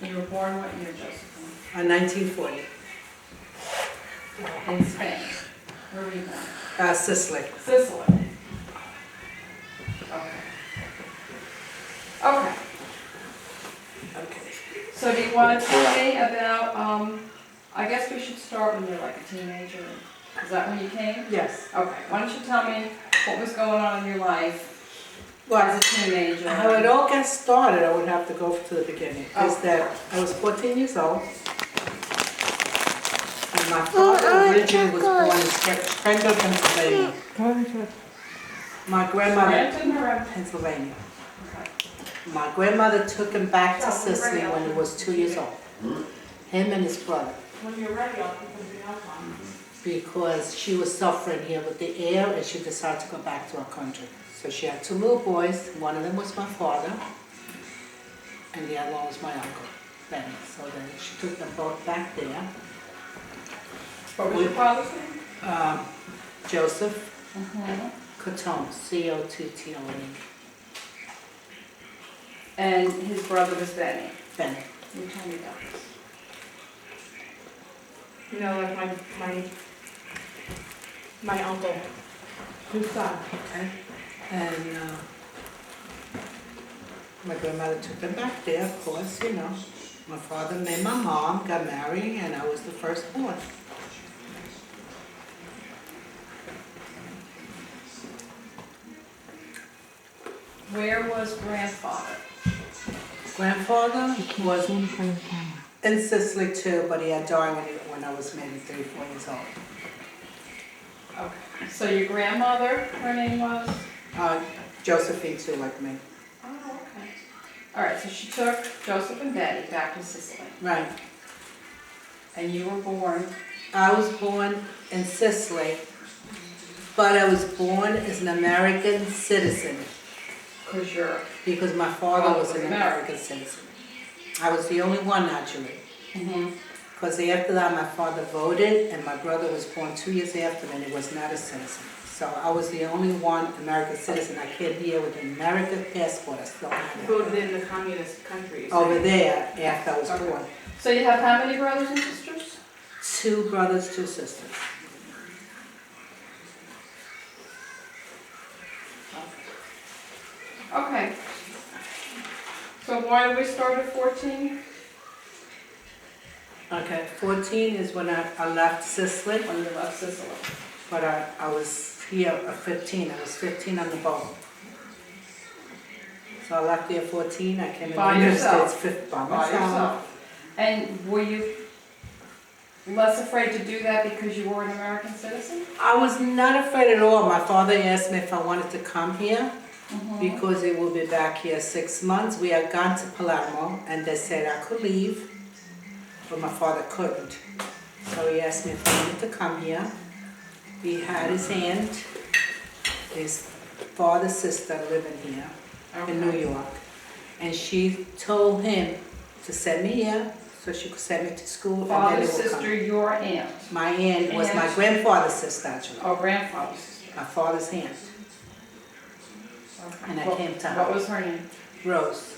You were born what year, Josephine? 1940. In Spain. Where were you born? Sicily. Sicily. Okay. Okay. Okay. So do you want to tell me about, I guess we should start when you're like a teenager. Is that when you came? Yes. Okay. Why don't you tell me what was going on in your life Well, as a teenager? how it all got started, I would have to go to the beginning, is that I was 14 years old, and my father originally was born in Springfield, Pennsylvania. My grandmother, Scranton or- Pennsylvania. Okay. My grandmother took him back to Sicily when he was 2 years old, him and his brother, When you're ready, I'll put something else on. because she was suffering here with the air and she decided to go back to her country. So she had 2 little boys, one of them was my father, and the other one was my uncle, Benny. So then she took them both back there. What was your father's name? Joseph Mm-hmm. Cotone, C-O-T-T-O-N-E, And his brother was Benny. Benny. Can you tell me about this? You know, like my uncle, his son. Okay. And my grandmother took them back there, of course, you know. My father and my mom got married, and I was the firstborn. Where was grandfather? Grandfather was in Sicily too, but he had died when I was maybe 3 or 4 years old. Okay. So your grandmother, her name was? Josephine too, like me. Oh, okay. All right, so she took Joseph and Betty back to Sicily. Right. And you were born? I was born in Sicily, but I was born as an American citizen because my father was an American citizen. I was the only one actually. Mm-hmm. Because after that my father voted and my brother was born 2 years after me and he was not a citizen. So I was the only one American citizen. I came here with an American passport. I still have it. Voted in the communist countries. Over there after I was born. So you have how many brothers and sisters? 2 brothers, 2 sisters. Okay. So why did we start at 14? Okay, 14 is when I left Sicily. When you left Sicily. But I was here at 15. I was 15 on the boat. So I left here at 14. I came in By the United yourself? States by By myself. yourself. And were you less afraid to do that because you were an American citizen? I was not afraid at all. My father asked me if I wanted to come here Mm-hmm. because he will be back here 6 months. We had gone to Palermo and they said I could leave, but my father couldn't. So he asked me if I wanted to come here. He had his aunt, his father's sister living here in New York, and she told him to send me here so she could send me to school. Father's and then he would sister, come. your aunt. My aunt was my Aunt. grandfather's sister actually, Oh, grandfather's sister. my father's aunt, Okay. and I came to What her. was her name? Rose,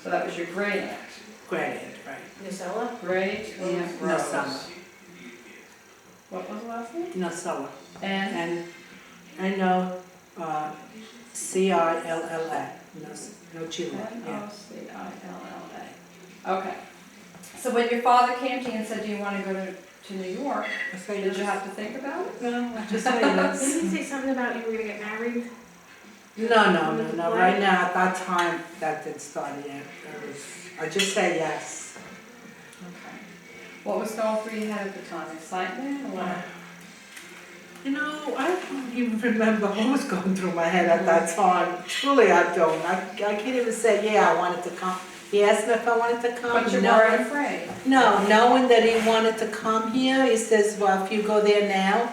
So that was your great aunt. great aunt, right? Nusella? Great aunt No Rose. summer, What was the last name? no summer. And And I know C-I-L-L-A, no Chile, yeah. N-O-C-I-L-L-A. Okay. So when your father came to you and said, do you want to go to New York, I say did you yes. have to think about it? No, I just say yes. Didn't he say something about you were gonna get married? No, right now, at that time, that didn't start yet. I just say yes. Okay. What was going through your head at the time? Excitement or what? You know, I don't even remember what was going through my head at that time. Truly, I don't. I can't even say, yeah, I wanted to come. He asked me if I wanted to come. But you No. weren't afraid. No, knowing that he wanted to come here, he says, well, if you go there now,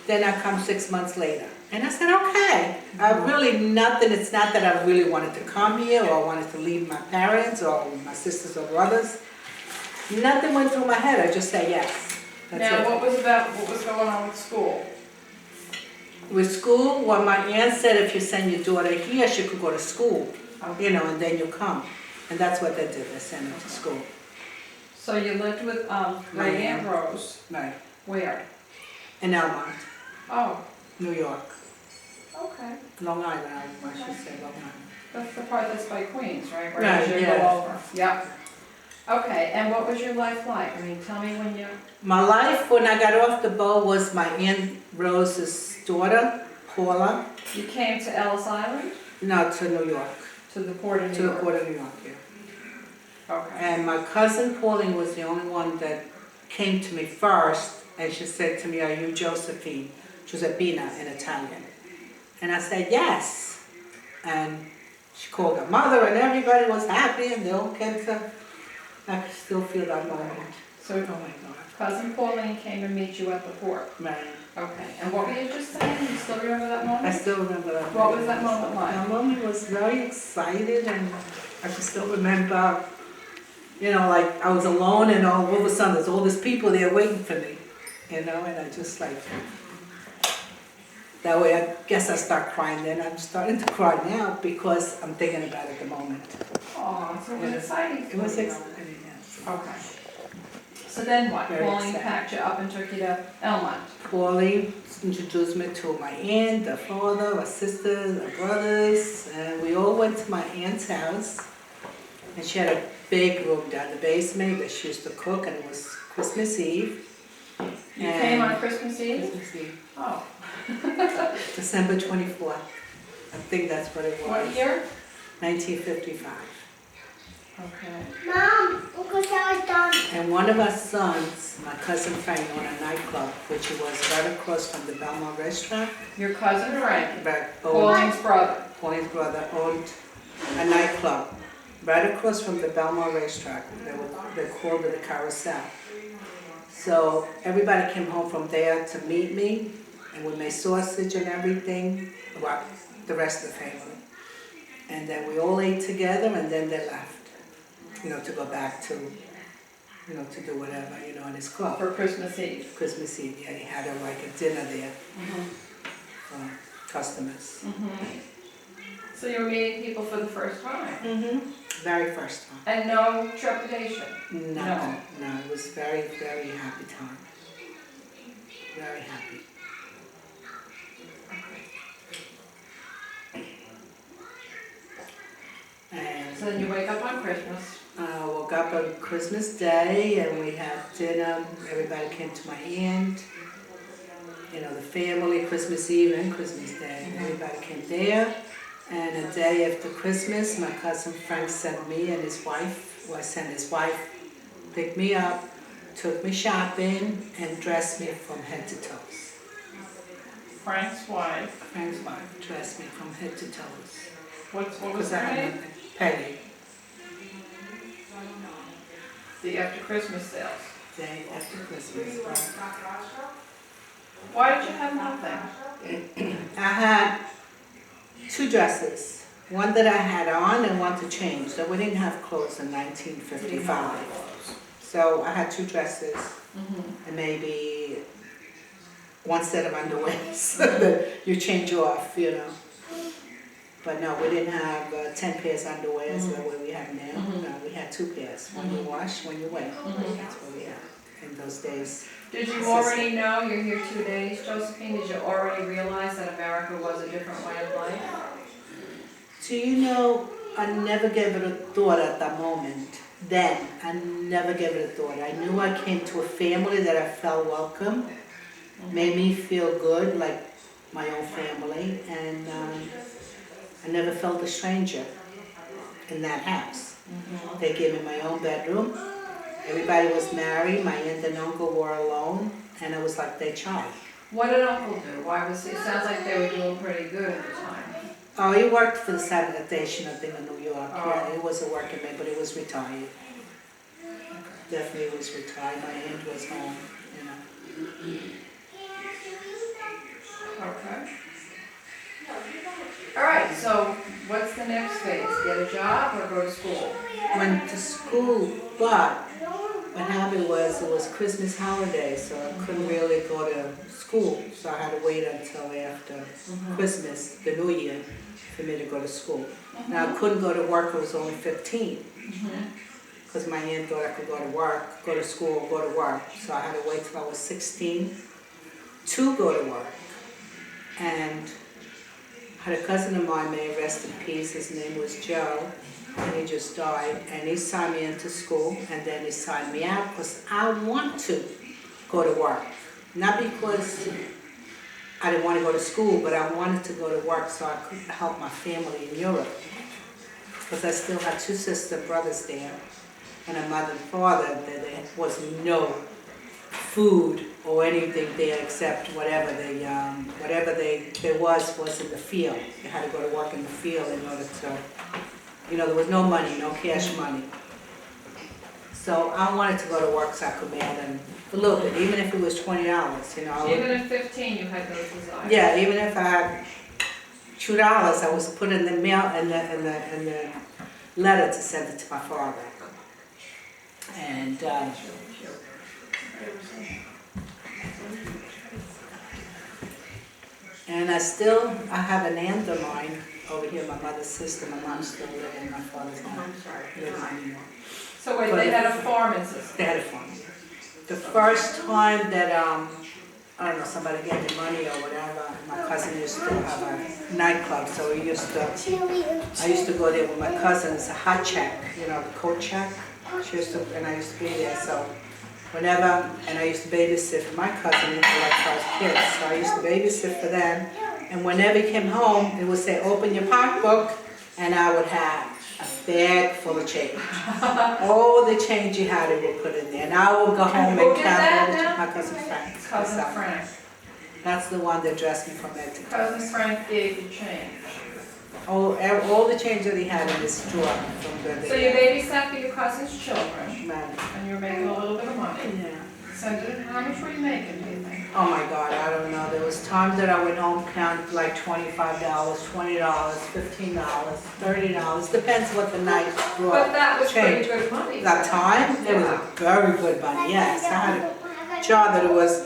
then I come 6 months later. And I said, okay. I really nothing, it's not that I really wanted to come here or I wanted to leave my parents or my sisters or brothers. Nothing went through my head, I just said yes. That's Now, it. what was going on with school? With school, well, my aunt said if you send your daughter here, she could go to school, Okay. you know, and then you come. And that's what they did, they sent her to school. So you lived with, My Great Aunt aunt. Rose, Right. where? In Elmont, Oh, New York. okay. Long Island, I should say Long Island. That's the part that's by Queens, right? Where Right, you go yes. over. Yep. Okay, and what was your life like? I mean, tell me when you, My life when I got off the boat was my Aunt Rose's daughter, Paula, you came to Ellis Island, no, to New York, to the port of to New the York? port of New York, yeah. Okay. And my cousin Pauline was the only one that came to me first, and she said to me, "Are you Josephine?" Josephina in Italian. And I said, "Yes." And she called her mother, and everybody was happy, and they all came to, I can still feel that moment. So Oh my God. cousin Pauline came to meet you at the port. Man, Okay, and what were you just saying? You still remember that I moment? still remember that. What was that moment like? That moment was very excited, and I can still remember, you know, like I was alone, and all of a sudden there's all these people there waiting for me, you know, and I just like, that way I guess I start crying then. I'm starting to cry now because I'm thinking about it at the moment. Oh, so it was exciting for It was you. exciting, yes. Okay. So then what? Very Pauline exciting. packed you up and took you to Elmont. Pauline introduced me to my aunt, her father, her sisters, her brothers, and we all went to my aunt's house. And she had a big room down the basement that she used to cook, and it was Christmas Eve. You came on Christmas Eve? Christmas Eve, Oh, December 24th. I think that's what it was. what year? 1955. Okay. Mom, look what I was done. And one of our sons, my cousin Frank, owned a nightclub, which was right across from the Belmont restaurant. Your cousin Frank, But Pauline's brother. Pauline's brother owned a nightclub right across from the Belmont racetrack. They called it the Carousel. So everybody came home from there to meet me, and we made sausage and everything, well, the rest of the family. And then we all ate together, and then they left, you know, to go back to, you know, to do whatever, you know, in his club. For Christmas Eve. Christmas Eve, yeah, he had like a dinner there Mm-hmm. for customers. Mm-hmm. So you were meeting people for the first time? Very first time. And no trepidation? Nothing. No, it was very, very happy time. Very happy. And So then you wake up on Christmas. I woke up on Christmas Day and we had dinner. Everybody came to my aunt. You know, the family, Christmas Eve and Christmas Day. Everybody came there. And a day after Christmas, my cousin Frank sent me and his wife, well, sent his wife, picked me up, took me shopping, and dressed me from head to toes. Frank's wife. Frank's wife dressed me from head to toes. What was Because her I had name? nothing. Peggy, The after Christmas sales. day after Christmas. Why did you have nothing? I had two dresses, one that I had on and one to change. So we didn't have clothes in 1955. So I had two dresses Mm-hmm. and maybe one set of underwear that you change off, you know. But no, we didn't have 10 pairs of underwear the way we have now. Mhm. No, we had two pairs, one you wash, one you wear. Mhm. That's what we had in those days. Did you already know, you're here 2 days, Josephine, did you already realize that America was a different way of life? Do you know, I never gave it a thought at that moment. Then, I never gave it a thought. I knew I came to a family that I felt welcome, made me feel good, like my own family, and I never felt a stranger in that house. Mm-hmm. They gave me my own bedroom. Everybody was married, my aunt and uncle were alone, and it was like their child. What did Uncle do? Why was it sounds like they were doing pretty good at the time. Oh, he worked for the sanitation, I think, in New York. Oh. Yeah, he was a working man, but he was retired. Definitely was retired. My aunt was home, you know. Okay. All right, so what's the next phase? Get a job or go to school? Went to school, but what happened was it was Christmas holiday, so I couldn't really go to school. So I had to wait until after Christmas, the New Year, for me to go to school. Now I couldn't go to work, I was only 15. Mm-hmm. because my aunt thought I could go to work, go to school, go to work. So I had to wait till I was 16 to go to work. And I had a cousin of mine, may rest in peace, his name was Joe, and he just died. And he signed me into school, and then he signed me out because I want to go to work. Not because I didn't want to go to school, but I wanted to go to work so I could help my family in Europe. Because I still had 2 sister brothers there, and a mother and father, that there was no food or anything there except whatever there was in the field. They had to go to work in the field in order to, there was no money, no cash money. So I wanted to go to work so I could mail them a little bit, even if it was $20, Even at 15, you had those desires. Yeah, even if I had $2, I was put in the mail, in the letter to send it to my father. And, I have an aunt of mine over here, my mother's sister. My mom's still living, my father's not living anymore. So wait, they had a farm in Sicily? They had a farm. The first time that, I don't know, somebody gave me money or whatever, my cousin used to have a nightclub, so I used to go there with my cousin. It's a hot check, the coat check. And I used to be there, so and I used to babysit for my cousin, he had like 5 kids, so I used to babysit for them. And whenever he came home, it would say, open your pocketbook, and I would have a bag full of change. All the change you had, he would put in there. And I would go home and count it to my cousin Frank. Cousin Frank. That's the one that dressed me from head to toe. Cousin Frank gave you change. All the change that he had in his drawer from the So you babysat for your cousin's children, man. and you were making a little bit of money. Yeah. So how much were you making, do you think? Oh my God, I don't know. There was times that I went home count like $25, $20, $15, $30. Depends what the night brought. But that was change. pretty good money. That time, it was very good money, yes. I had a job that it was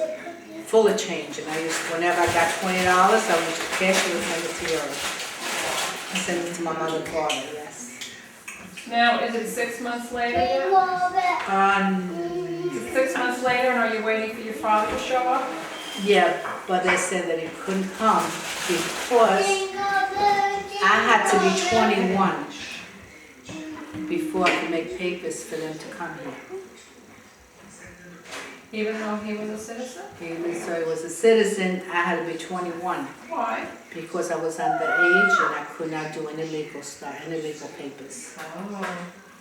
full of change, and I used to, whenever I got $20, I would cash it and send it to Europe. I sent it to my mother and father, yes. Now, is it 6 months later yet? 6 months later, and are you waiting for your father to show up? Yeah, but they said that he couldn't come because I had to be 21 before I could make papers for them to come here. Even though he was a citizen? Even so he was a citizen, I had to be 21 Why? because I was underage and I could not do any legal stuff, any legal papers. Oh,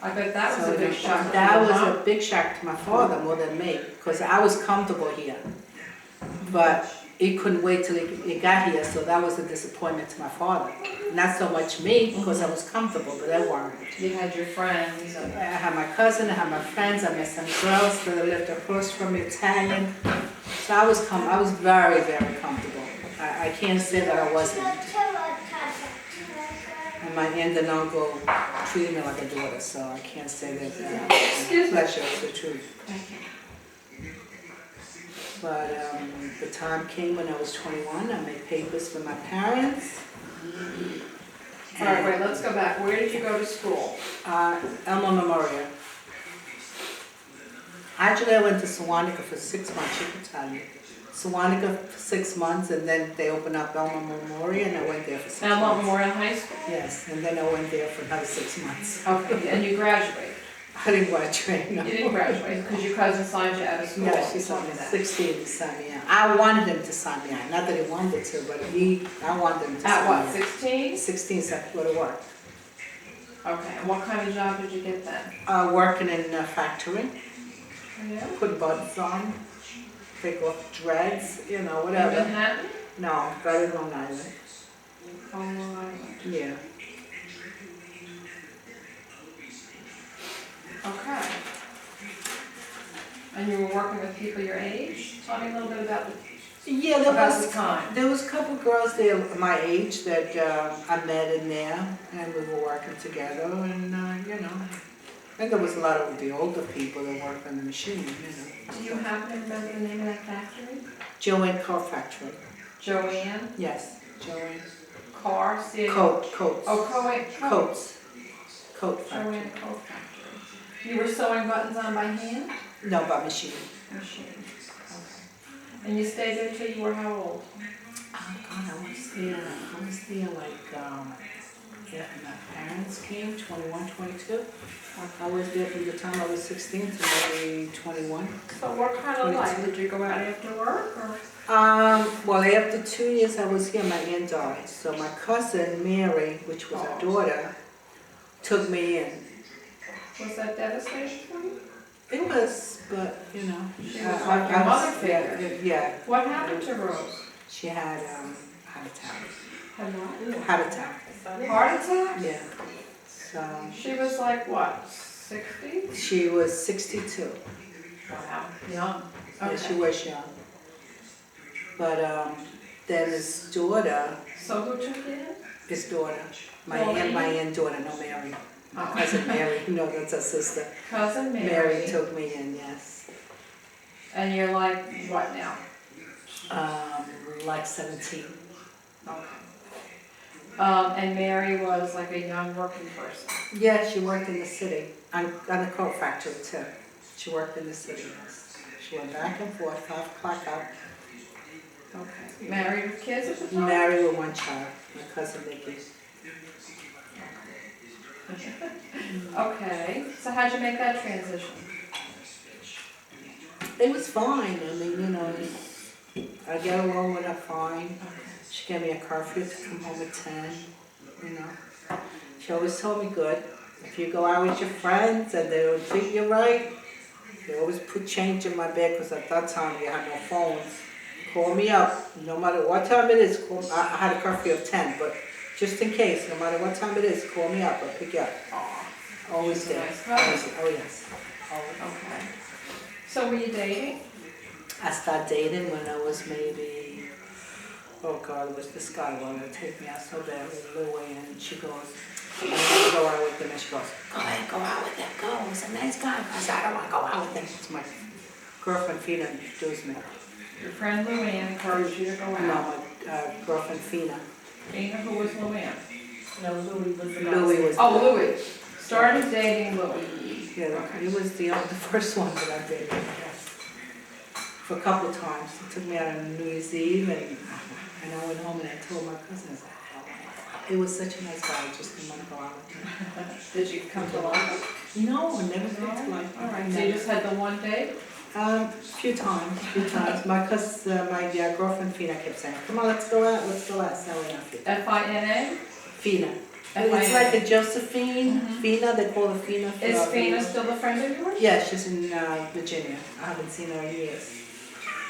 I bet that was So a big shock. to that your was mom. a big shock to my father more than me, because I was comfortable here. But he couldn't wait till he got here, so that was a disappointment to my father. Not so much me, because I was comfortable, but they weren't. You had your friends. I had my cousin, I had my friends, I met some girls that lived across from me, Italian. So I was very, very comfortable. I can't say that I wasn't. And my aunt and uncle treated me like a daughter, so I can't say that. Excuse me. That shows the truth. But the time came when I was 21, I made papers for my parents. All right, wait, let's go back. Where did you go to school? Elma Memorial. Actually, I went to Sewantica for 6 months, she can tell you. Sewantica for 6 months, and then they opened up Elma Memorial, and I went there for 6 months. Elmont Memorial High School? Yes, and then I went there for another 6 months. Okay, and you graduated? I didn't graduate, no. You didn't graduate because your cousin signed you out of school? Yeah, she told told me that. 16 to sign me out. I wanted him to sign me out, not that he wanted to, but I wanted him to sign At me what, out. 16? 16, so I could go to work. Okay, and what kind of job did you get then? Working in a factory, Yeah. put buttons on, take off dreads, In whatever. Manhattan? No, very Long Island. Oh, Long Island. Yeah. Okay. And you were working with people your age? Tell me a little bit about Yeah, about the time. there was a couple girls there my age that I met in there, and we were working together, and and there was a lot of the older people that worked on the machine, Do you happen to remember the name of that factory? Joanne Coat Factory. Joanne Yes, Joanne. Carr? Coats. Oh, Coat. Coats. Coat Factory. Joanne Coat Factory. You were sewing buttons on by hand? No, by machine. Machine. Okay. And you stayed there till you were how old? Oh God, I was there like, after my parents came, 21, 22. I was there from the time I was 16 to maybe 21. So what kind of 22. life? Did you go out after work or? Well, after 2 years I was here, my aunt died. So my cousin Mary, which was our daughter, took me in. Was that devastating for you? It was, but you know. She was like your mother figure. Yeah. What happened to Rose? She had heart attack. Had what? Heart attack. Heart attack? Yeah. So She was like what, 60? she was 62. Wow, young. Yeah, she Okay. was young. But then his daughter, So who took you in? his daughter, my Well, aunt daughter, no Mary. My Oh. cousin Mary, no, that's her sister. Cousin Mary. Mary took me in, yes. And you're like, what now? Like 17. Okay. And Mary was like a young working person. Yeah, she worked in the city, on the coat factory too. She worked in the city, yes. She went back and forth, 5 o'clock out. Okay. Married with kids at the time? Married with one child, my cousin Nikki. Okay, so how'd you make that transition? It was fine, I mean, you know, I get along with her fine. She gave me a curfew to come home at 10, you know. She always told me good. If you go out with your friends and they don't treat you right, they always put change in my bag because at that time you had no phones. Call me up, no matter what time it is. I had a curfew of 10, but just in case, no matter what time it is, call me up, I'll pick you up. Always there. Always, oh yes. Always. Okay. So were you dating? I started dating when I was maybe, oh God, it was this guy wanted to take me out so bad with Louie, and she goes, I want to go out with him, and she goes, go ahead, go out with him, go, he's a nice guy. I said, I don't want to go out with him. It's my girlfriend Fina introduced me. Your friend Luann encouraged you to go No, out. my girlfriend Fina. Dana, who was Luann? No, Louis was the Louie was, Oh, Louis. Started dating Louis. yeah, he was the first one that I dated, yes. For a couple of times. He took me out on New Year's Eve, and I went home and I told my cousin, I said, it was such a nice guy, I just didn't want to go out with him. Did you come to like him? No, I never been to like. All right, so you just had the one date? Few times. My girlfriend Fina kept saying, come on, let's go out. So we have to. Fina? Fina. It's like a Josephine, Fina, they call her Fina. Is Fina still a friend of yours? Yeah, she's in Virginia. I haven't seen her in years.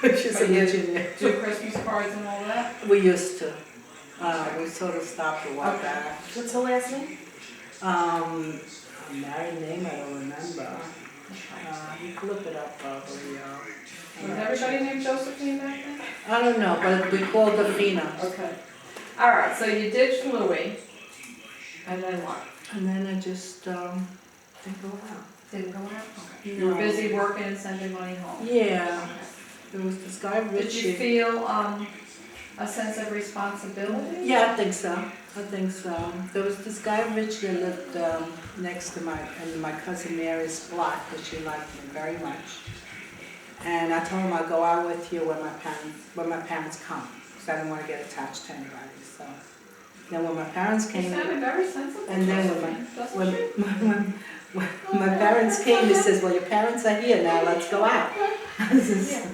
She's in you Virginia. Do Christmas cards and all that? We used to. We sort of stopped a while Okay. back. What's her last name? A married name, I don't remember. You can look it up probably. Was everybody named Josephine back then? I don't know, but we called her Fina. Okay. All right, so you ditched Louis, and then what? And then I just didn't go out. Didn't go out? You were busy working and sending money home. Yeah, there was this guy Did you Richie. feel a sense of responsibility? Yeah, I think so. There was this guy Richie that lived next to my cousin Mary's block, but she liked me very much. And I told him I'd go out with you when my parents come, because I didn't want to get attached to anybody. So then when my parents You came, sounded very sensible, and then Josephine, when my parents came, he says, well, your parents are here now, let's go out. I said,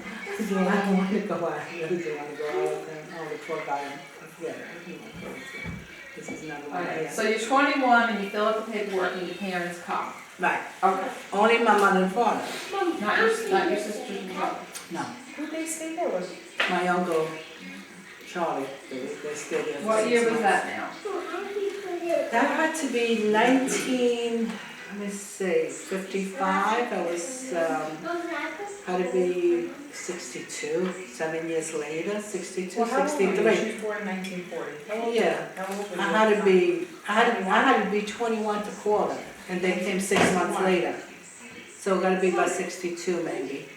well, I don't want to go out. I really don't want to go out with them. Oh, the poor guy, I forget it. This is another one. Okay, Yeah. so you're 21 and you fill out the paperwork and your parents come. Right. Okay. Only my mother and father. Not your sisters and brother. No. Who they stay there with? My uncle, Charlie, they stayed there. for What 6 year was months. that now? That had to be 55. I was, had to be 62, 7 years later, 62, Well, how old were you? 63. She was born in 1940. How old Yeah. How old were you? I had to be 21 to call them, and they came 6 months later. So it got to be about 62 maybe.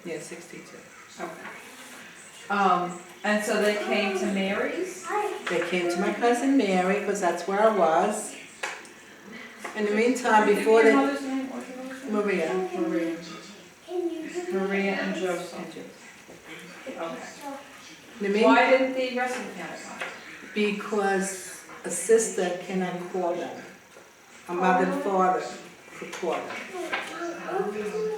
Yeah, 62. Okay. And so they came to Mary's? They came to my cousin Mary, because that's where I was. In the meantime, Give me before your they, mother's name, what's your mother's name? Maria. Maria and Joseph. Okay. In the mean- Why didn't the rest of the family come? Because a sister cannot call them. A mother and father could call them.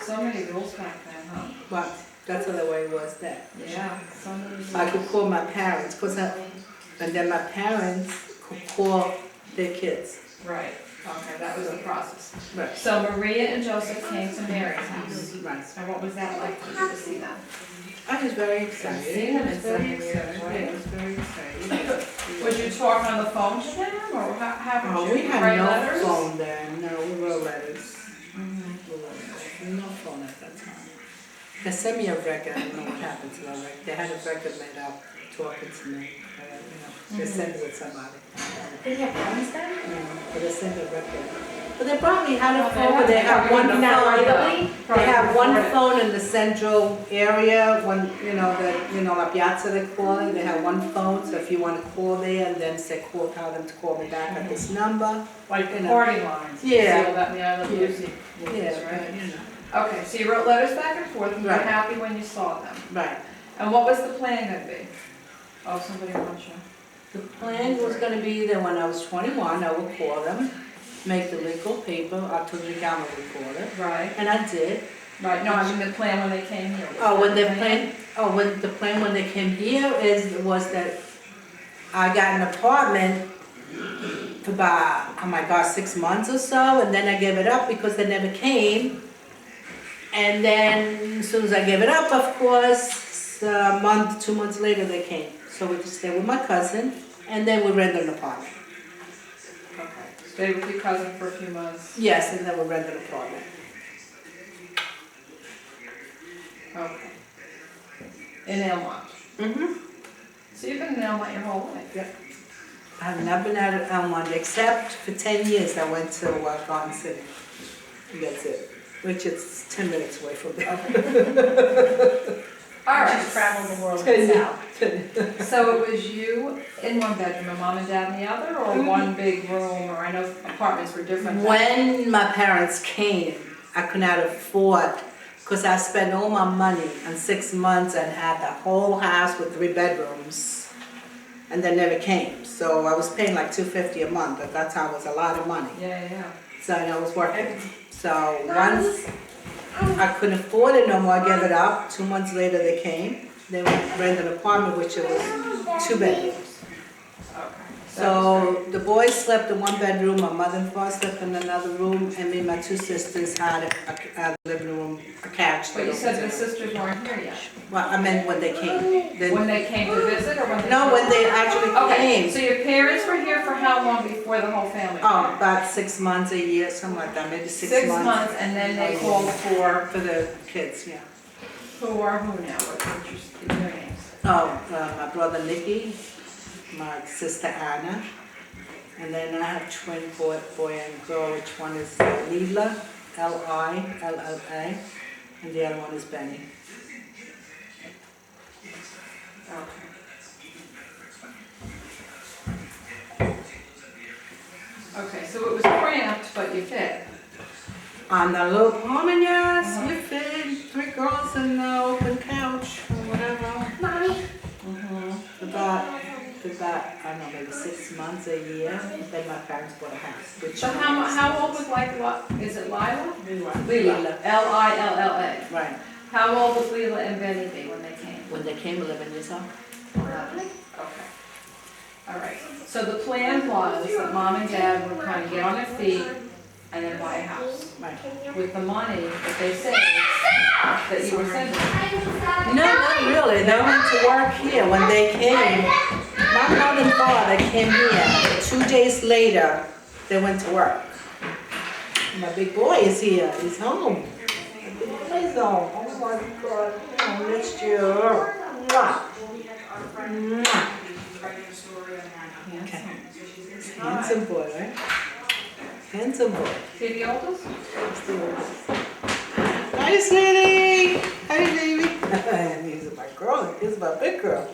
So many rules back then, huh? But that's the way it was then. Yeah, so many rules. I could call my parents, and then my parents could call their kids. Right, okay, that was the process. Right. So Maria and Joseph came to Mary's house. Right. And what was that like for you to see them? I was very excited. Seeing them in Very 7 years, excited. right? I was very excited. Would you talk on the phone to them, or how Oh, would we you had write no letters? phone then. No, we wrote letters. Mhm. No phone at that time. They sent me a record. I don't know what happened to that record. They had a record made up talking to me. They sent it with somebody. Did you have phones then? But they sent a record. But they probably had a Oh, phone, but they had one phone. Not legally? They have one Probably phone in the central area, one, La Piazza they call it, they have one phone, so if you want to call there and then say, tell them to call me back at this number. like the you know. party lines. Yeah. See all that in the I Love Lucy Yeah, movies, right? you know. Okay, so you wrote letters back and forth, and you were Right. happy when you saw them. Right. And what was the plan gonna be? Oh, somebody wants you. The plan was gonna be that when I was 21, I would call them, make the legal paper, autografo recorder, Right, and I did. right, no, I mean the plan when they came here. When the plan when they came here was that I got an apartment for about, 6 months or so, and then I gave it up because they never came. And then as soon as I gave it up, of course, a month, 2 months later they came. So we just stayed with my cousin, and then we rented an apartment. Okay, stayed with your cousin for a few months. Yes, and then we rented an apartment. Okay. In Elmont. Mm-hmm. So you've been in Elmont your whole life? Yep. I've never been out of Elmont except for 10 years I went to Garden City. And that's it, which is 10 minutes away from there. All right. She's traveled the world 10 south. So it was you in one bedroom, and mom and dad in the other, or one big room, or I know apartments were different. When my parents came, I could not afford, because I spent all my money on 6 months and had the whole house with 3 bedrooms, and they never came. So I was paying like $250 a month. At that time, it was a lot of money. Yeah. So I was working. So once I couldn't afford it no more, I gave it up. 2 months later, they came. They rented an apartment, which it was 2 bedrooms. Okay. So the boys slept in 1 bedroom, my mother and father slept in another room, and me and my 2 sisters had a living room, a couch. But you said the sisters weren't here yet. Well, I meant when they came. When they came to visit, or when they? No, when they actually Okay, came. so your parents were here for how long before the whole family? Oh, about 6 months, a year, something like that, maybe 6 months. 6 months, and then they called for, For the kids, yeah. who are who now? What's your names? My brother Nicky, my sister Anna, and then I have twin boy and girl, which one is Lila, Lilla, and the other one is Benny. Okay. Okay, so it was cramped, but you fit. On the little apartment, yes, we fit 3 girls in the open couch or whatever. Mommy. About, I don't know, maybe 6 months, a year, then my parents bought a house. Which So how old was is it Lila? Lila. Lila, Lilla. Right. How old was Lila and Benny be when they came? When they came 11 years old. 11. Okay. All right. So the plan was that mom and dad would kind of get on their feet and then buy a house. Right. With the money that they saved, that you were sending. No, not really. They went to work here when they came. My mother and father came here. 2 days later, they went to work. My big boy is here. He's home. My big boy is home. Oh my God. I missed you. Mwah. Mwah. Okay. Handsome boy, right? Handsome boy. See the oldest? Hi, sweetie. Hi, baby. These are my girl. This is my big girl.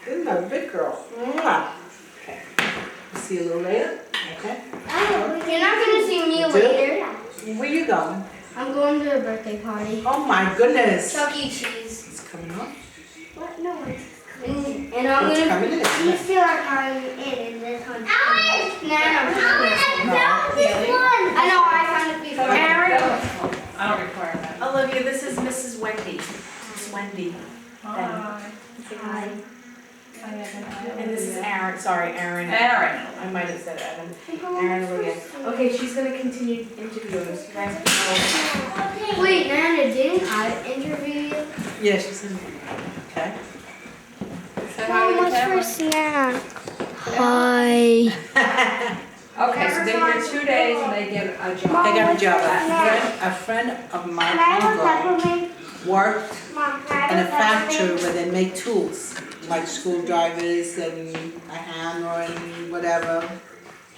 This is my big girl. Mwah. Okay. See you a little later. Okay. Oh, you're not gonna Where you going? I'm going to a birthday party. Oh my goodness. Chuck E. Cheese. It's coming up. What? No, it's And and I'm It's gonna. coming in. You still are coming in this one. No, No. this one. I know, I found it before. Aaron? I don't require that. Olivia, this is Mrs. Wendy. Miss Wendy. Hi. Hi. And this is Aaron, sorry, Aaron. Aaron. I might have said Evan. Aaron Olivia. Okay, she's gonna continue interviewing us. You guys can go. Wait, Nana, didn't I interview you? Yeah, she's in. Okay. Say hi to the camera. snack? Hi. Okay, so they're here 2 days and they get a job. They got a job. Mom, A friend of my Can I have a uncle peppermint? worked Mom, can I in a have a factory peppermint? where they make tools, like screwdrivers and a hammer and whatever,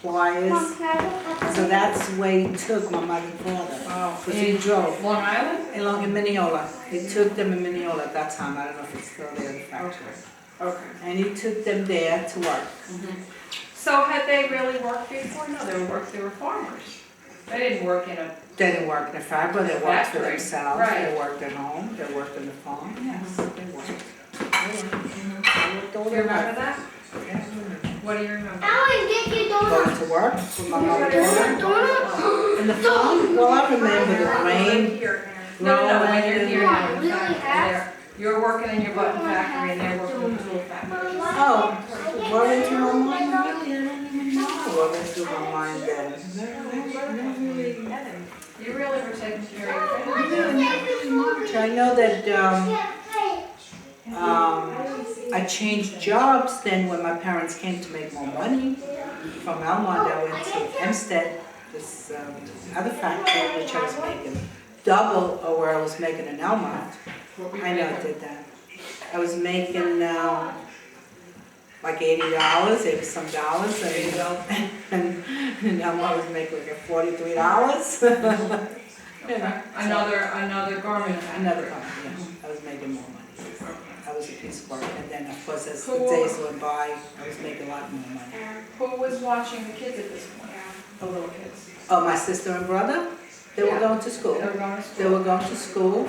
pliers. Mom, can I have a peppermint? So that's where he took my mother and father. Oh, Because he drove. Long Island? Along in Mineola. He took them in Mineola at that time. I don't know if it's still there, the factory. Okay. And he took them there to work. So had they really worked before? No, they were farmers. They didn't work in a, They didn't work in the factory, they worked for Factory, themselves. right. They worked at home, they worked in the farm. Yes, they worked. They worked all do you their remember life. that? Yeah. What do you remember? Alan, get your donut. Going to work with my mother Get your and donut. father. In the farm, well, I remember the rain. No, when you're here now in the Really factory, fast? you're working in your button factory and they're working in the tool factory. Oh, what went through my mind? Really, I don't even know what went through my mind then. You really were taking care of your family. I know that, I changed jobs then when my parents came to make more money. From Elmont, I went to Hempstead, this other factory, which I was making double of where I was making in Elmont. I know I did that. I was making like $80, 80 some dollars, and Elmont was making like $43. Okay. Another garment factory. Another company, yeah. I was making more money. That was a piece of work. And then, of course, as the days went by, I was making a lot more money. Who was watching the kids at this point? The little kids? Oh, my sister and brother, they were going to school. They were going to They school? were going to school.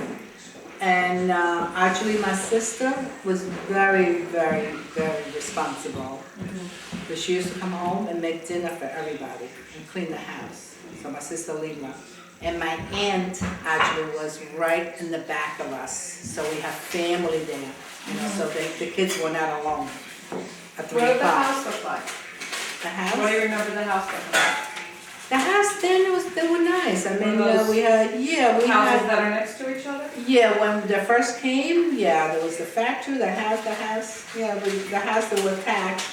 And actually, my sister was very, very, very responsible. But she used to come home and make dinner for everybody and clean the house. So my sister Lila. And my aunt actually was right in the back of us. So we have family there. You know, so the kids were not alone at 3 What did the o'clock. house look like? The What do house? you remember the house look like? The house then they were nice. I mean, Were those we had, yeah, we Houses had. that are next to each other? Yeah, when they first came, yeah, there was the factory, the house, yeah, the house that was attached,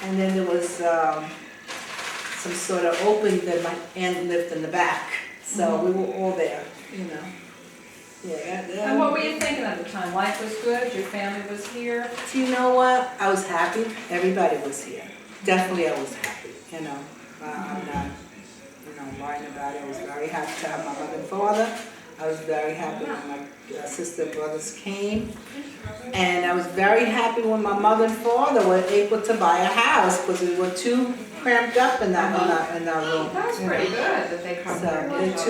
and then there was some sort of opening that my aunt lived in the back. So we were all there, you know. Yeah. And what were you thinking at the time? Life was good, your family was here? Do you know what? I was happy. Everybody was here. Definitely, I was happy. You know, I'm not, lying about it. I was very happy to have my mother and father. I was very happy when my sister and brothers came. And I was very happy when my mother and father were able to buy a house because we were too cramped up in that room. That's pretty good that they come So,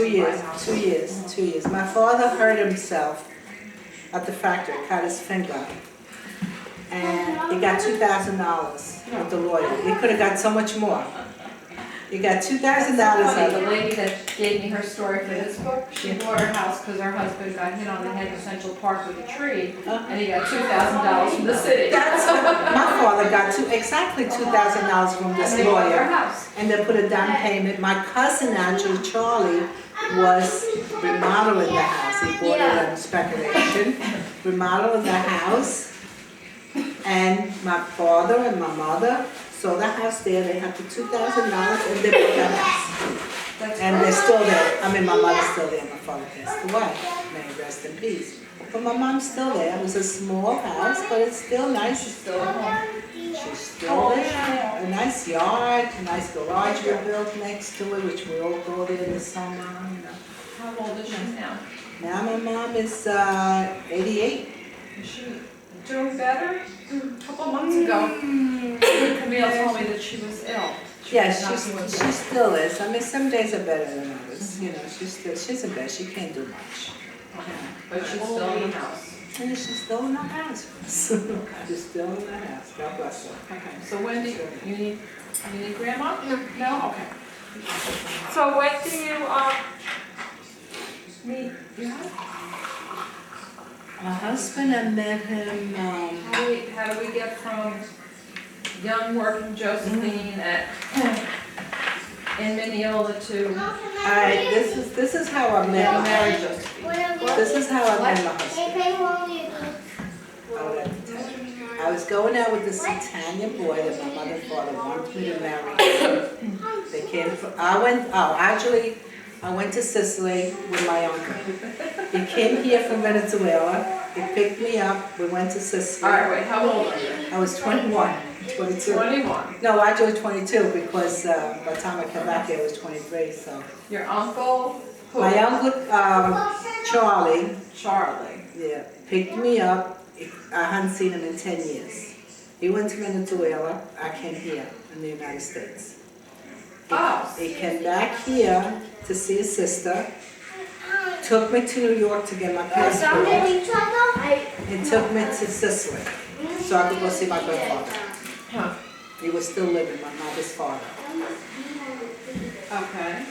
here. in 2 years. My father hurt himself at the factory, cut his finger. And he got $2,000 with the lawyer. He could have got so much more. He got $2,000 out The of it. lady that gave me her story for this book, she bought her house because her husband got hit on the head in Central Park with a tree, and he got $2,000 from the city. My father got exactly $2,000 from this And they bought their lawyer. house. And they put a down payment. My cousin, actually, Charlie, was remodeling the house. He bought it on speculation, remodeling the house. And my father and my mother sold the house there. They had the $2,000 and they bought the house. And they're still there. I mean, my mother's still there. My father passed away. May he rest in peace. But my mom's still there. It was a small house, but it's still nice. It's still at home. She's still there. A nice yard, a nice garage we built next to it, which we all go there in the summer. You know. How old is she now? Now my mom is 88. Is she doing better? A couple months ago, Camille told me that she was ill. She Yeah, Not too much. she still is. I mean, some days are better than others, you know, she's in bed, she can't do much. Okay. But she's still in the house. And she's still in the house. She's still in the house, God bless her. Okay, so when do you need grandma? No? Okay. So when do you, meet your husband? My husband, I met him, How do we get from young working Josephine in Mineola to alright, this is how I met him. married Josephine? This is how I met my husband. I was going out with this Italian boy that my mother and father wanted me to marry. They came from, I went to Sicily with my uncle. He came here from Venezuela, he picked me up, we went to Sicily. All right, wait, how old are you? I was 21, 22. 21. No, actually 22 because by the time I came back here I was 23, so. Your uncle, who? My uncle, Charlie, Charlie. yeah, picked me up. I hadn't seen him in 10 years. He went to Venezuela, I came here in the United States. Oh. He came back here to see his sister, took me to New York to get my passport, and took me to Sicily so I could go see my grandfather. Huh. He was still living, my mother's father. Okay.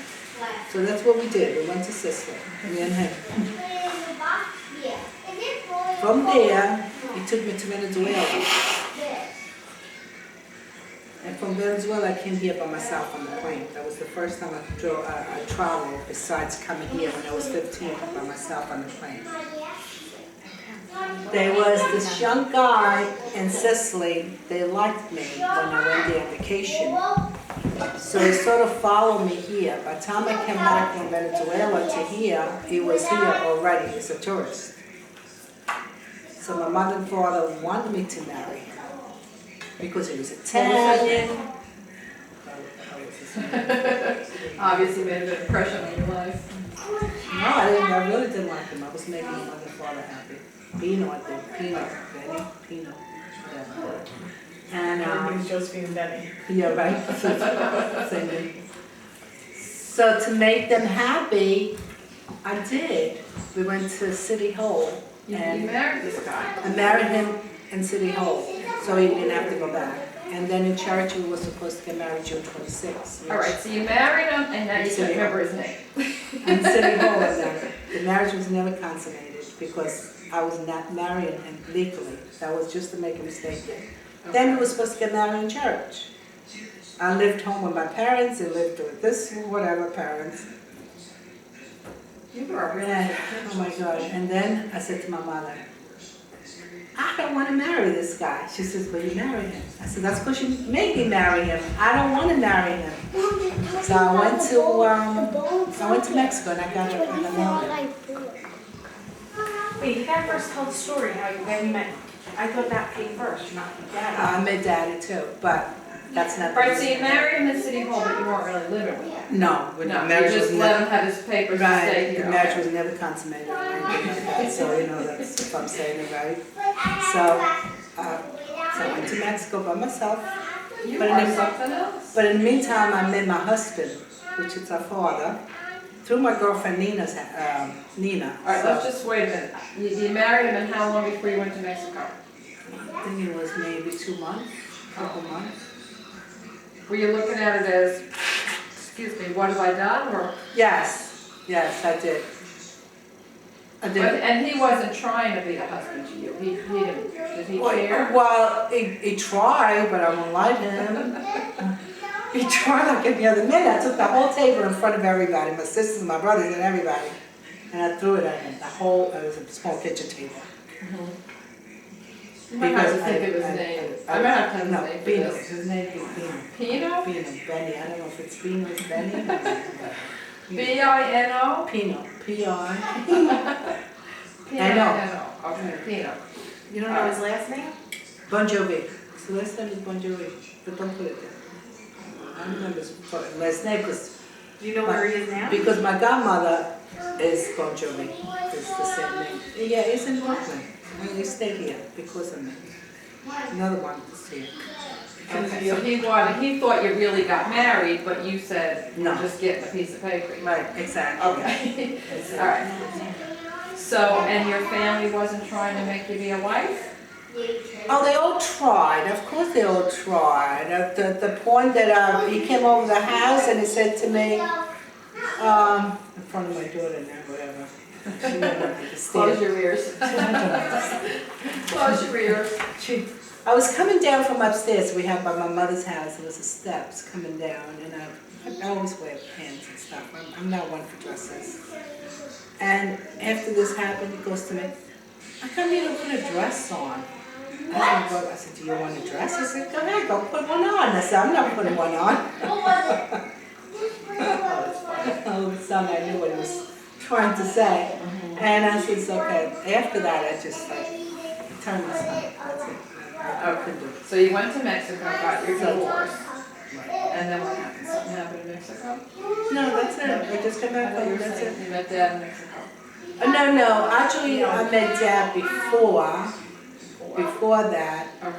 So that's what we did, we went to Sicily, me and him. From there, he took me to Venezuela. And from Venezuela, I came here by myself on the plane. That was the first time I traveled besides coming here when I was 15 by myself on the plane. There was this young guy in Sicily, they liked me when I went there on vacation. So he sort of followed me here. By the time I came back from Venezuela to here, he was here already as a tourist. So my mother and father wanted me to marry him because he was Italian. Obviously made a good impression on your life. No, I really didn't like him. I was making my mother and father happy. Pino, I think. Benny, Pino. Yeah. And He was Josephine and Benny. yeah, right. Same thing. So to make them happy, I did. We went to City Hall. You And married this guy. I married him in City Hall, so he didn't have to go back. And then in church, we were supposed to get married June 26th. All right, so you married him and now you can't remember his name. And City Hall, the marriage was never consummated because I was not marrying him legally. That was just to make a mistake there. Then we were supposed to get married in church. I lived home with my parents, and lived with this, whatever parents. You were really And, oh my gosh, and then I said to my mother, I don't want to marry this guy. She says, well, you marry him. I said, that's because you made me marry him. I don't want to marry him. So I went to Mexico and I got married. Wait, you gotta first tell the story how you met. I thought that came first, not your dad. I met Daddy too, but that's not. Right, so you married him in City Hall, but you weren't really living with him. No, No, the you marriage was just let him never, have his papers to stay right, here. the marriage Okay. was never consummated or anything like that, so you know, that's if I'm saying it right. So I went to Mexico by myself, You but are in the- something else. but in the meantime, I met my husband, which is our father, through my girlfriend Nina. All right, let's just wait a minute. You married him and how long before you went to Mexico? I think it was maybe 2 months, couple months. Were you looking at it as, excuse me, what have I done, or? Yes, I did. I But, did. and he wasn't trying to be a husband to you. He didn't. Did he care? Well, he tried, but I won't lie to him. He tried like every other minute. I took the whole table in front of everybody, my sisters, my brothers, and everybody, and I threw it at him. It was a small kitchen table. You might have to think of his name. I might have to think of No, his name for Pino. this. His name is Pino. Pino? Pino, Benny. I don't know if it's Pino, it's Benny. B-I-N-O? Pino, P-I. P-I-N-O. Okay, Pino. You don't know his last name? Bon Jovi. His last name is Bon Jovi, but don't put it there. I don't remember his last name Do you know where he is now? because my godmother is Bon Jovi. It's the same name. Yeah, he's in Brooklyn. I mean, he stayed here because of me. Another one is here. Okay, so he thought you really got married, but you said, No. just getting a piece of paper. Right, exactly. Okay, all right. So, and your family wasn't trying to make you be a wife? Oh, they all tried. Of course they all tried. At the point that he came over the house and he said to me, in front of my daughter now, whatever. She never understands. Close your ears. Close your ears. I was coming down from upstairs. We have by my mother's house. There was the steps coming down, and I always wear pants and stuff. I'm not one for dresses. And after this happened, he goes to me, "I come here to put a dress on." I said, "Do you want a dress?" He said, "Go ahead, go put one on." I said, "I'm not putting one on." Oh, son, I knew what he was trying to say. And I said, "Okay." After that, I just turned my stomach. That's it. I couldn't do it. So you went to Mexico, got your divorce, Right. and then what happened? Something happened in Mexico? No, that's it. I just came I back thought you home. were That's saying it. you met Dad in Mexico. No. Actually, I met Dad before that. Okay.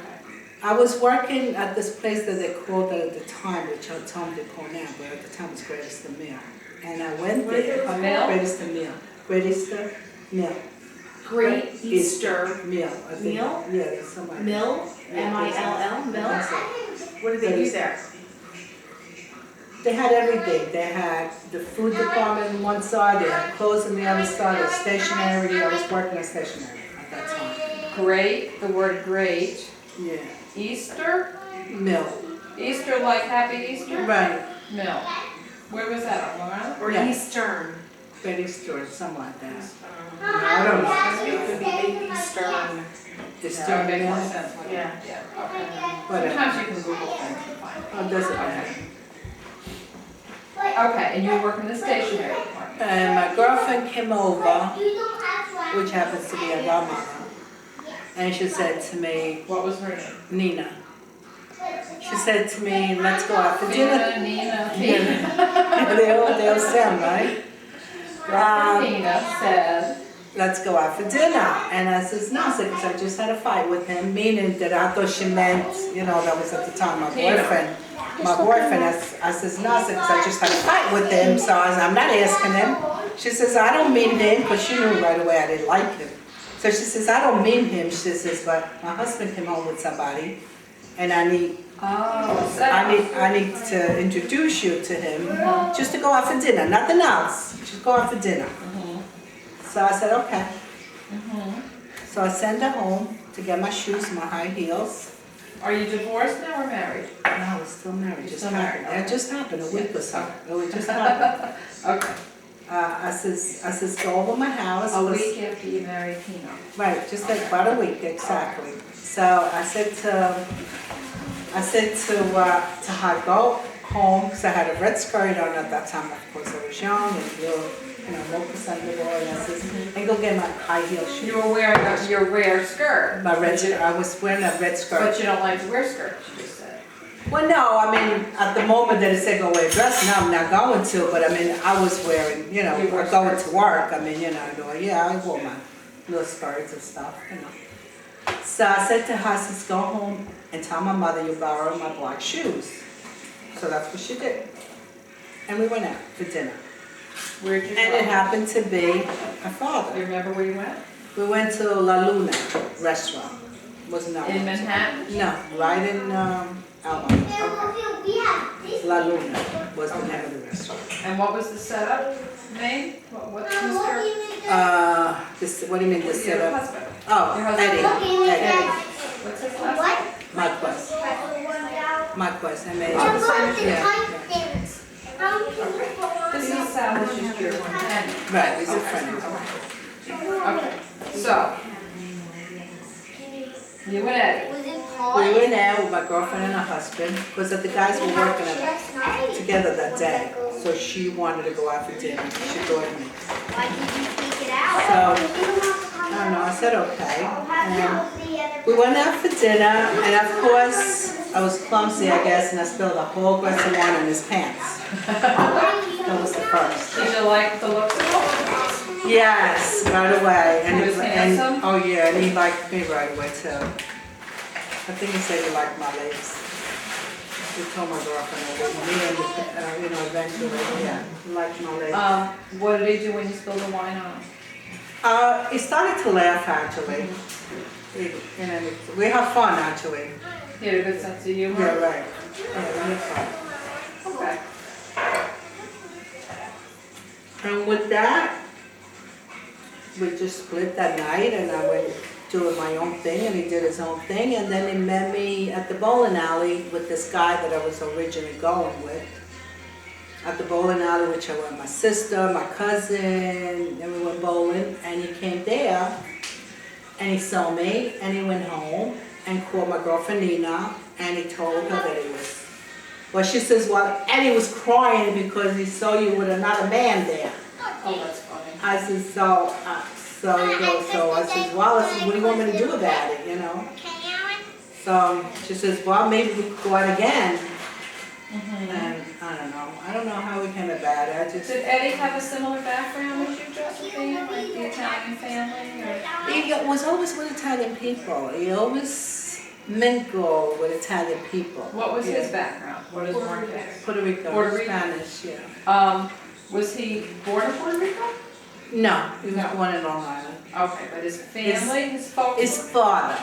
I was working at this place that they called at the time, which I told them they call now, but at the time it was Greatest Meal. And I went there. A meal? Greatest Meal. Greatest Meal. Great Easter Meal. I think. Meal? Yeah, there's somebody. Mill, M-I-L-L, Mill. What did they do there? They had everything. They had the food department on one side, they had clothes on the other side, they had stationery. I was working at stationery at that time. Great, the word great. Yeah. Easter? Mill. Easter like Happy Easter? Right. Mill. Where was that, on Long Island? Or Yeah. Eastern? Great Easter, something like that. I don't know. It could be Eastern. It's That still would make more there. sense. wouldn't it? Yeah. Yeah, okay. Whatever. Sometimes you can Google things and find it. Oh, doesn't matter. Okay, and you were working in the stationery department. And my girlfriend came over, which happens to be a godmother, and she said to me, What was her name? Nina, she said to me, "Let's go out for dinner." Nina. They all sound right. Nina said, "Let's go out for dinner." And I says, "No," because I just had a fight with him, meaning that I thought she meant, that was at the time my boyfriend. I says, "No," because I just had a fight with him, so I'm not asking him. She says, "I don't mean him," because she knew right away I didn't like him. So she says, "I don't mean him." She says, "But my husband came home with somebody, and I need to introduce you to him, just to go out for dinner, nothing else, just go out for dinner." So I said, "Okay." So I sent her home to get my shoes, my high heels. Are you divorced now or married? No, I was still married. You're Just still married, happened. It okay. just happened a week or so. It just happened. Okay. I says, "Go over my house." A week after you married Pino. Right, just like about a week, exactly. So I said to her, "Go home," because I had a red skirt on at that time. Of course, I was young and more presentable. And I says, "And go get my high heel shoes." You were wearing your rare skirt. My red, I was wearing a red skirt. But you don't like to wear skirts, you just said. Well, no, I mean, at the moment that it said go wear a dress, no, I'm not going to, but I mean, I was wearing, You wore going skirts. to work, I mean, I wore my little skirts and stuff, So I said to her, I says, "Go home and tell my mother you borrowed my black shoes." So that's what she did. And we went out for dinner. Where'd you And it go? happened to be my You father. remember where you went? We went to La Luna restaurant. Wasn't that In Manhattan? No, right in Alma. La Luna was the name of the restaurant. And what was the setup name? What's Mr. What do you mean, the Your setup? husband? Oh, Your husband. Eddie. What's his last name? Marquez. Marquez, Oh, M-A. the same as you. Yeah. This establishes your companion. Right, he's a friend. Okay, so. You and Eddie. We were there with my girlfriend and her husband, because the guys were working together that day. So she wanted to go out for dinner. She joined me. Why did you take it out? So, I don't know, I said okay. And we went out for dinner, and of course, I was clumsy, I guess, and I spilled a whole glass of wine in his pants. That was the first. Did you like the looks of him? Yes, right away. He was handsome? Oh yeah, and he liked me right away too. I think he said he liked my legs. We told my girlfriend, eventually, yeah, like my lady. What did he do when you spilled the wine on him? He started to laugh, actually. We have fun, actually. He had a good sense of humor? Yeah, right. Yeah, we have fun. Okay. And with that, we just split that night, and I went doing my own thing, and he did his own thing, and then he met me at the bowling alley with this guy that I was originally going with. At the bowling alley, which I went with my sister, my cousin, and we went bowling, and he came there, and he saw me, and he went home, and called my girlfriend Nina, and he told her that he was, well, she says, well, and he was crying because he saw you with another man there. Oh, that's funny. I said, so I said, well, I said, what do you want me to do about it, you know? So she says, well, maybe we could go out again. And I don't know how we came about it. Did Eddie have a similar background as you, Josephine, like the Italian family? Or? He was always with Italian people. He always mingled with Italian people. What was his background? What is Marquez? Puerto Rico, Puerto Rico? Spanish, yeah. Was he born in Puerto Rico? No, he was No. born in Long Island. Okay, but his family, his folks? His father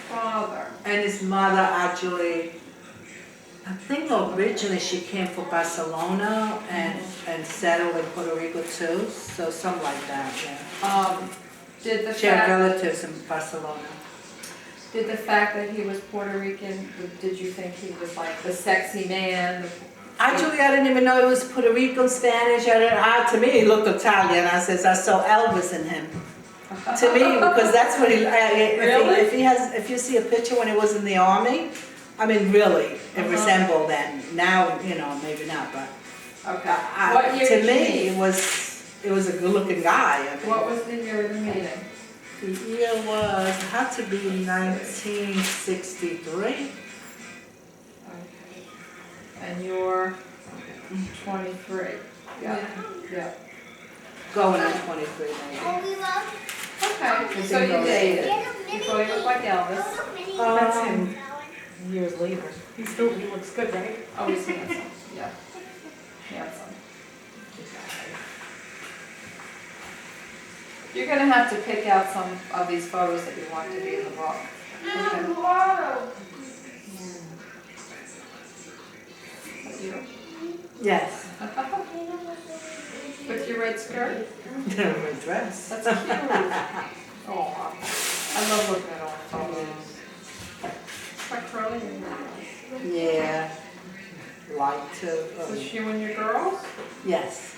father. and his mother actually, I think originally she came from Barcelona and settled in Puerto Rico too, so something like that, yeah. Did the She had fact relatives in Barcelona. that he was Puerto Rican, did you think he was like the sexy man? Actually, I didn't even know it was Puerto Rican, Spanish. To me, he looked Italian. I says, I saw Elvis in him. To me, because that's what he. Really? If you see a picture when he was in the army, I mean, really, it resembled. And now, maybe not, but Okay. What year to did you me, meet? it was a good-looking guy. I mean, What was the year of the meeting? the year had to be 1963. Okay. And you're 23. Yeah. Yeah. Going on 23 maybe. Okay, so you dated. You thought he looked like Elvis. That's him years later. He looks good, right? Oh, he's handsome. Yeah. Handsome. You're gonna have to pick out some of these photos that you want to be in the book. Okay. You? Yes. With your red skirt? My dress. That's cute. Oh, I love looking at all the photos. Quite curly. Yeah. Like to. Was you and your girls? Yes.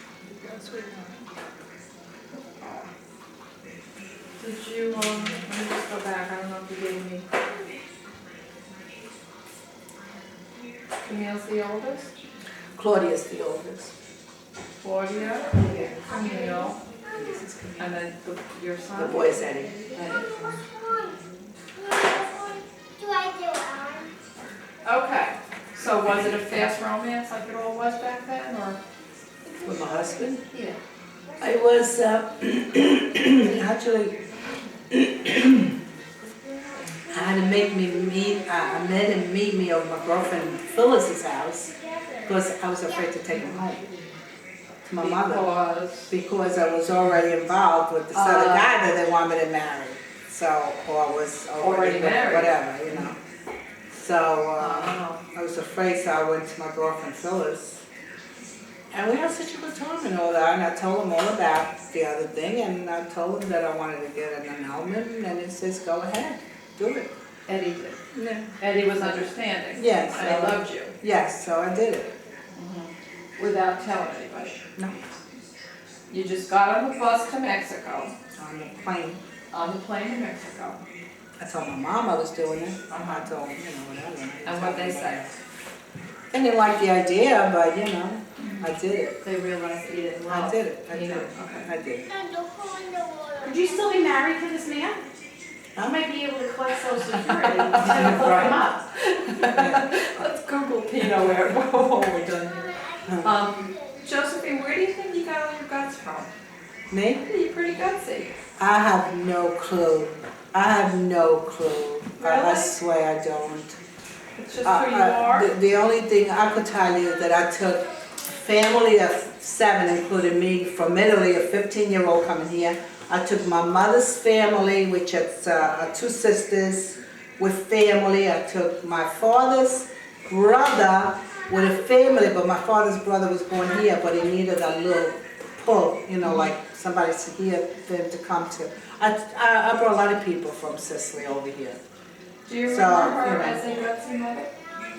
Did you, let me just go back, I don't know if you gave me. Camille's the oldest? Claudia's the oldest. Claudia, Camille, and then your son? The boy's Eddie. Eddie. Do I do Okay, so was it a fast romance like it all was back then, or? With my husband. Yeah. I was actually. I had to make me meet. I made him meet me over my girlfriend Phyllis's house because I was afraid to take him home to my mother because I was already involved with this other guy that they wanted me to marry. So, or was already married. whatever, So I was afraid, so I went to my girlfriend Phyllis. And we had such a good time and all that, and I told him all about the other thing, and I told him that I wanted to get an annulment, and he says, go ahead, do it. Eddie did. Yeah. Eddie was understanding. Yes. And he loved you. Yes, so I did it. Without telling anybody. No, You just got on the bus to Mexico, on the plane. on the plane to Mexico. I told my mom I was doing it. I told, whatever. And what'd they say? They didn't like the idea, but, I did it. They realized that you didn't love. I did it. I You did know, it. okay. I did it. Would you still be married to this man? Huh? I might be able to collect Social Security and look him up. Let's Google Pino where we're done here. Josephine, where do you think you got all your guts from? Me? You're pretty gutsy. I have no clue. I have no clue. I Really? swear I don't. It's just who you are? The only thing I could tell you is that I took a family of 7, including me, from Italy, a 15-year-old coming here. I took my mother's family, which is 2 sisters with family. I took my father's brother with a family, but my father's brother was born here, but he needed a little pull, you know, like somebody here for him to come to. I brought a lot of people from Sicily over here. Do you So, remember her you know. as a gutsy mother?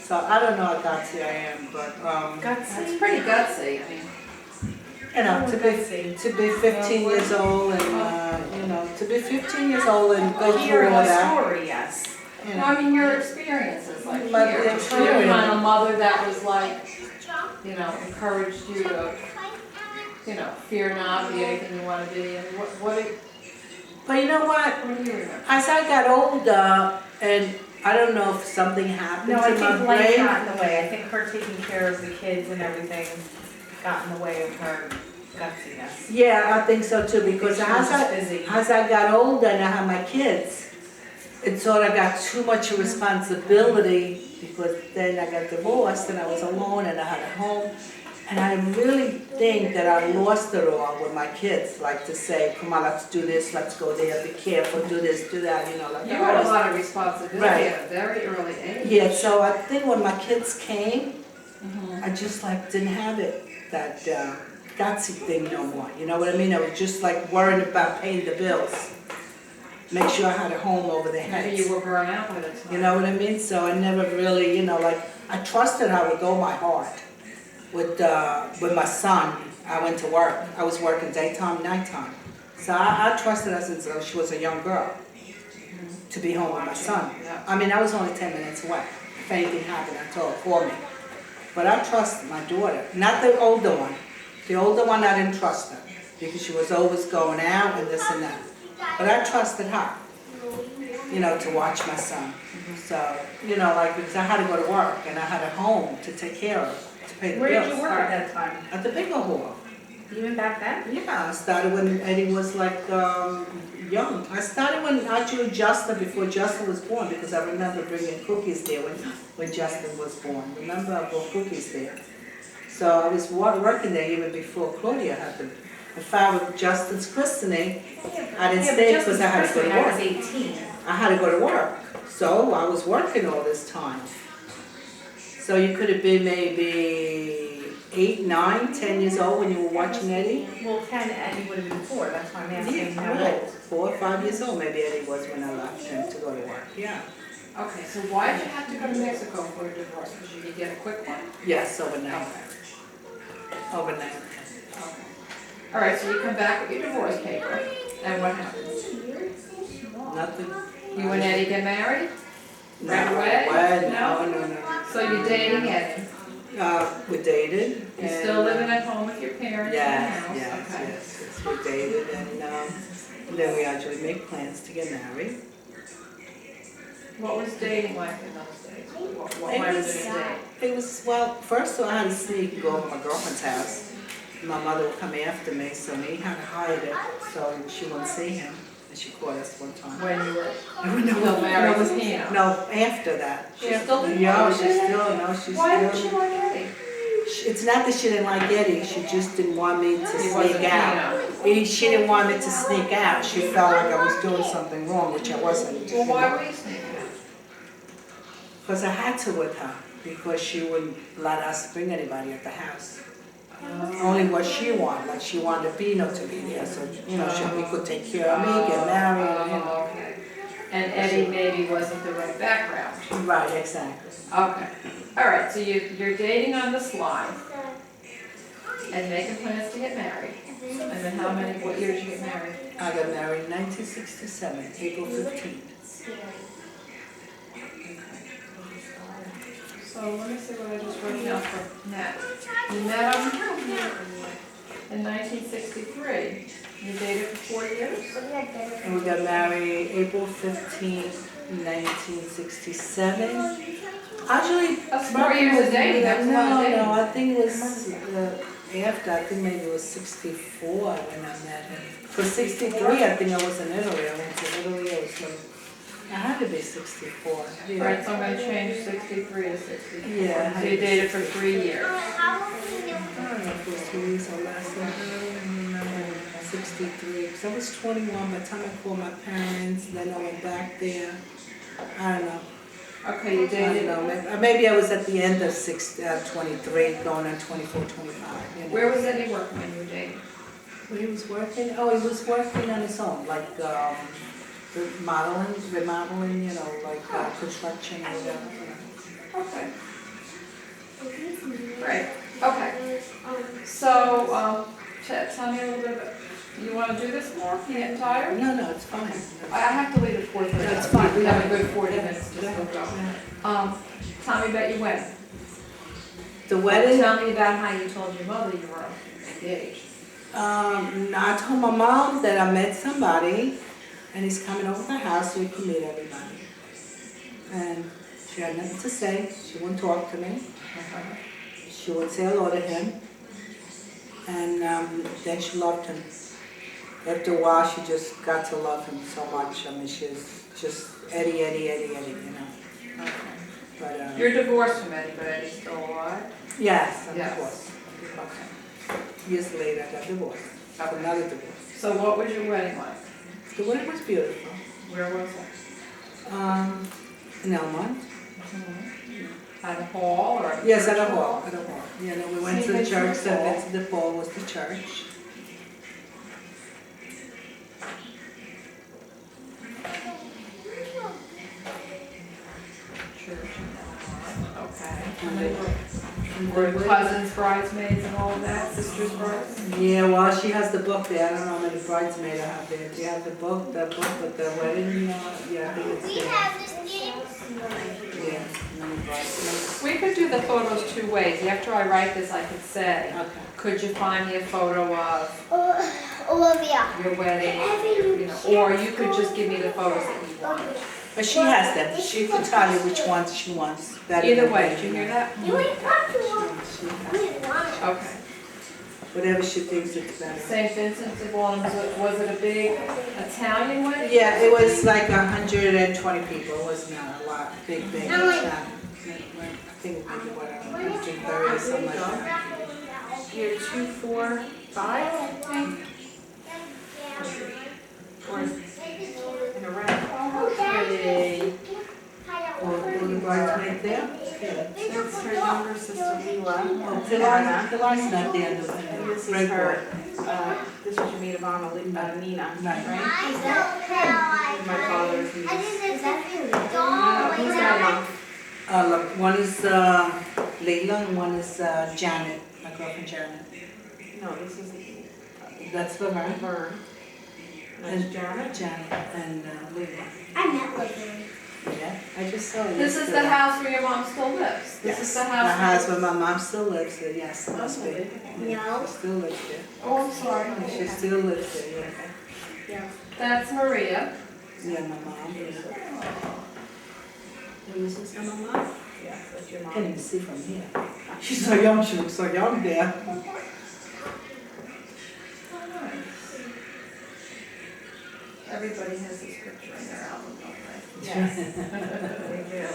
So I don't know how gutsy I am, but That's pretty gutsy, I mean. you know, to be 15 years old and you know, to be 15 years old and go through all that. Story, yes. You No, know. I mean, your experiences, like My here. You experience. found a mother that was like, you know, encouraged you to, you know, fear not, be anything you want to be, and what But you know what? do you remember? As I got older, and I don't know if something happened No, I to think my life brain. got in the way. I think her taking care of the kids and everything got in the way of her gutsiness. Yeah, I think so too, because She was as just busy. I got older and I had my kids, it sort of got too much responsibility, because then I got divorced and I was alone and I had a home. And I really think that I lost it all with my kids, like to say, come on, let's do this, let's go there, be careful, do this, do that, you know, like You I had a always- lot of responsibility Right. at a very early age. Yeah, so I think when my kids came, Mhm. I just like didn't have it, that gutsy thing no more, you know what I mean? I was just like worried about paying the bills. Make sure I had a home over their Maybe heads. you were burnt out by the time. You know what I mean? So I never really, you know, like, I trusted her with all my heart. With my son, I went to work. I was working daytime, nighttime. So I trusted her since she was a young girl to be home with my son. Yeah. I mean, I was only 10 minutes away. If anything happened, I told her, call me. But I trusted my daughter, not the older one. The older one, I didn't trust her because she was always going out and this and that. But I trusted her, you know, to watch my son. So, you know, like, because I had to go to work and I had a home to take care of, to pay the Where bills. did you work at that time? At the bigger hall. Even back then? Yeah, I started when Eddie was like young. I started when actually Justin, before Justin was born, because I remember bringing cookies there when Justin was born. Remember, I brought cookies there. So I was working there even before Claudia happened. In fact, with Justin's christening, I didn't stay because I had to go to I was work. 18. I had to go to work, so I was working all this time. So you could have been maybe 8, 9, 10 years old when you were watching Eddie? Well, 10 and you would have been 4. That's why I'm asking how Right. old. 4 or 5 years old maybe Eddie was when I left him to go to work, yeah. Okay, so why did you have to go to Mexico for a divorce? Because you could get a quick one? Yes, overnight. Okay. Overnight. Okay. All right, so you come back with your divorce paper, and what happens? Nothing. You and Eddie get married? No, Right away? well, no. So you're dating Eddie? We dated. You're and, still living at home with your parents in the Yes, house? yes, Okay. yes. We dated and then we actually made plans to get married. What was dating like in those days? What It might have was, been a date? it was, well, first I had to sneak and go over to my girlfriend's house. My mother would come after me, so we had to hide it, so she wouldn't see him. And she caught us one time. When you were No, still married with Pino? No, after that. She still didn't Yeah, like she's Eddie? still, no, she's Why didn't still. she like Eddie? It's not that she didn't like Eddie, she just didn't want me to He wasn't sneak out. She didn't want me to sneak out. She felt like I was doing something wrong, which I wasn't. Well, why were you sneaking out? Because I had to with her, because she wouldn't let us bring anybody at the house. Only what she wanted, like she wanted Pino to be there, so, you know, we could take care of me, get married, you know. Okay. And Eddie maybe wasn't the right background. Right, exactly. Okay. All right, so you're dating on the sly and making plans to get married. And then what year did you get married? I got married in 1967, April 15th. So let me see what I just wrote down for Matt. You met in 1963. You dated for 4 years? And we got married April 15th, 1967. Actually, That's 4 years of dating, that's a lot of dating. No, I think it was after, I think maybe it was 64 when I met him. For 63, I think I was in Italy. I went to Italy, I was like I had to be 64. Yeah. Right, so I'm gonna change 63 to 64. Yeah. So you dated for 3 years. How will we know? I don't know if it was 3 years or less. I don't remember. 63. Because I was 21 by the time I called my parents. Then I went back there. I don't know. Okay, you I don't dated, know. Maybe I was at the end of 23, going on 24, 25. You know. where was Eddie working when you were dating? When he was working? Oh, he was working on his own, like remodeling, you know, like construction and whatever. Okay. Great, okay. So, tell me a little bit about, you wanna do this more? You getting tired? No, it's fine. I have to leave at 4:30. That's fine. We have a good 40 minutes to Yeah. go. Tell me about your wedding. The wedding, Tell me about how you told your mother you were engaged. I told my mom that I met somebody and he's coming over to the house so we can meet everybody. And she had nothing to say. She wouldn't talk to me. She would say hello to him. And then she loved him. After a while, she just got to love him so much. I mean, she's just Eddie, you know. But, You're divorced from Eddie, but Eddie's still alive? yes, I'm Yes. divorced. Okay. Years later, I got divorced. I have another divorce. So what was your wedding like? The wedding was beautiful. Where was it? In Elmont. At a hall or? Yes, at a church hall, at a hall. You know, we went to the church, so that's the hall was the church. Church. Okay. And Were cousins, bridesmaids and all of that, sisters, bridesmaids? Yeah, well, she has the book there. I don't know how many bridesmaids I have there. Do you have the book with the wedding? Yeah, I think it's We there. have this game. Yeah, many bridesmaids. We could do the photos 2 ways. After I write this, I could say, Okay. could you find me a photo of Olivia. your wedding? You know, or you could just give me the photos that you want. But she has them. She can tell you which ones she wants. Better Either than way, me. did you hear that? You ain't got to one. She has We didn't want it. Okay. whatever she thinks it's better. St. Vincent de Paul, was it a big Italian wedding? Yeah, it was like 120 people. It was not a lot. Big. I'm like- I think maybe whatever, 130, something like that. Year 2, 4, 5, or in a round. Pretty. Or the bridesmaid there? That's her younger sister Leela. Oh, Pilar's not there. And this is Red her, this was your maid of honor, Nina, Right. right? I don't know. And my father's niece. Is that really? Who's that one? Look, one is Leila and one is Janet, my girlfriend Janet. No, this is That's for her. Vern. That's Janet. Janet and Leila. I met Laverne. Yeah, I just saw it. This is the yesterday. house where your mom still lives? This is the The house? house where my mom still lives there, yes, it must be. No. She still lives there. Oh, I'm sorry. She still lives there, yeah. Yeah. That's Maria. Yeah, my mom. And this is my mom? Yeah, that's your I mom. can't even see from here. She's so young, she looks so young there. Everybody has this picture in their album, don't they? Yes, they do.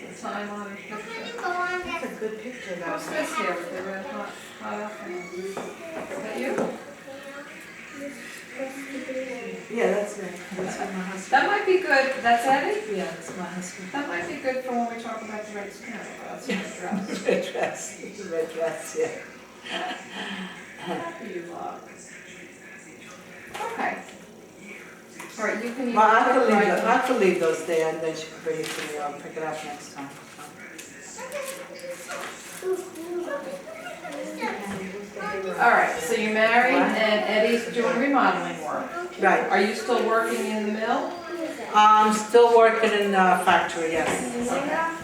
The time honored picture. Go on That's there. a good picture though. What's this here with the red hot apple? Is that you? Yeah, that's me. That's for my husband. That might be good, that's Eddie? Yeah, it's my husband. That might be good for when we talk about the red skin. That's your dress. Red dress, it's a red dress, yeah. You love. Okay. All right, you can. Well, I right. could leave those there and then she can bring it to me, I'll pick it up next time. All right, so you're married and Eddie's doing remodeling work. Right, Are you still working in the mill? I'm still working in the factory, yes.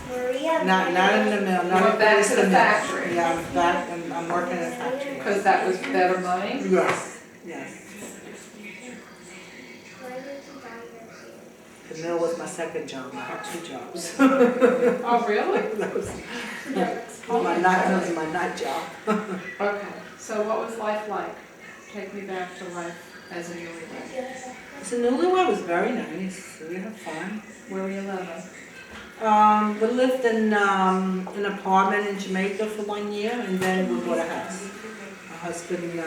Maria. Not in the mill, You not went back to the mill. factory. Yeah, I'm back and I'm working in the factory. Because that was better money? Yes, yes. The mill was my second job, I had 2 jobs. Oh, really? That was my night job. Okay, so what was life like? Take me back to life as a newlywed? So newlywed was very nice. We had fun. Where were you living? We lived in an apartment in Jamaica for 1 year, and then we bought a house. My husband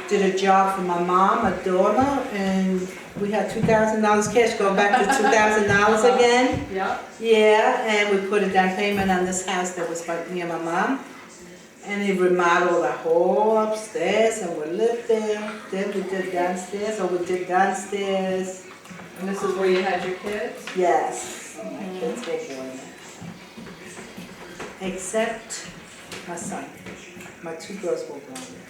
did a job for my mom, my daughter, and we had $2,000 cash. Go back to $2,000 again. Yeah. Yeah, and we put a down payment on this house that was by me and my mom. And he remodeled the whole upstairs, and we lived there. Then we did downstairs, or we did downstairs. And this is where you had your kids? Yes, my kids were born there. Except my son. My 2 girls were born there.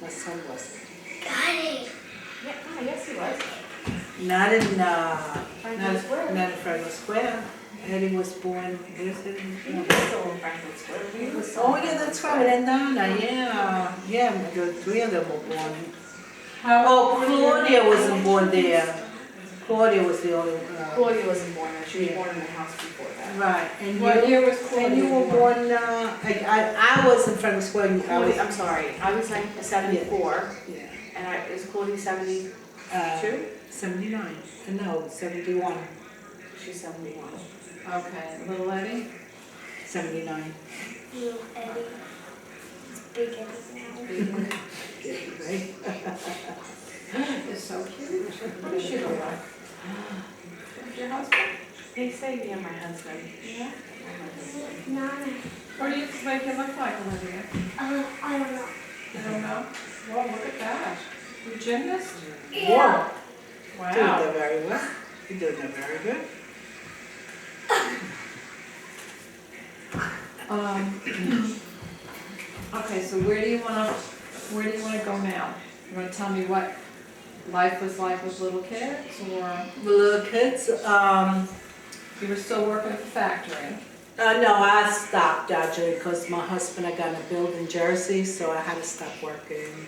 My son wasn't. Daddy. Yeah, oh, yes, he was. Not in, Franklin Square. not in Franklin Square. Eddie was born, where's it? He was still in Franklin Square. He was so Oh, yeah, that's right, and Donna, yeah. Yeah, the 3 of them were born. Oh, Claudia wasn't born there. Claudia was the only, Claudia wasn't born there. She was born in the house before that. right, and What you, year was Claudia? and you were born, I was in Franklin Square, I was, Claudia, I'm sorry, I was like 74, yeah, and is Claudia 72? 79, no, 71, She's 71. Okay, little Eddie? 79. Little Eddie. It's big Eddie now. Right? It's so cute. What does she look like? Your husband? They say me and my husband. Yeah. No. What do you think you look like, Olivia? I don't know. You don't know? Well, look at that. You a gymnast? Yeah. Doing Wow. that very well. You're doing that very good. Okay, so where do you wanna go now? You wanna tell me what life was like with little kids, or The little kids, you were still working at the factory? no, I stopped actually because my husband, I got a build in Jersey, so I had to stop working.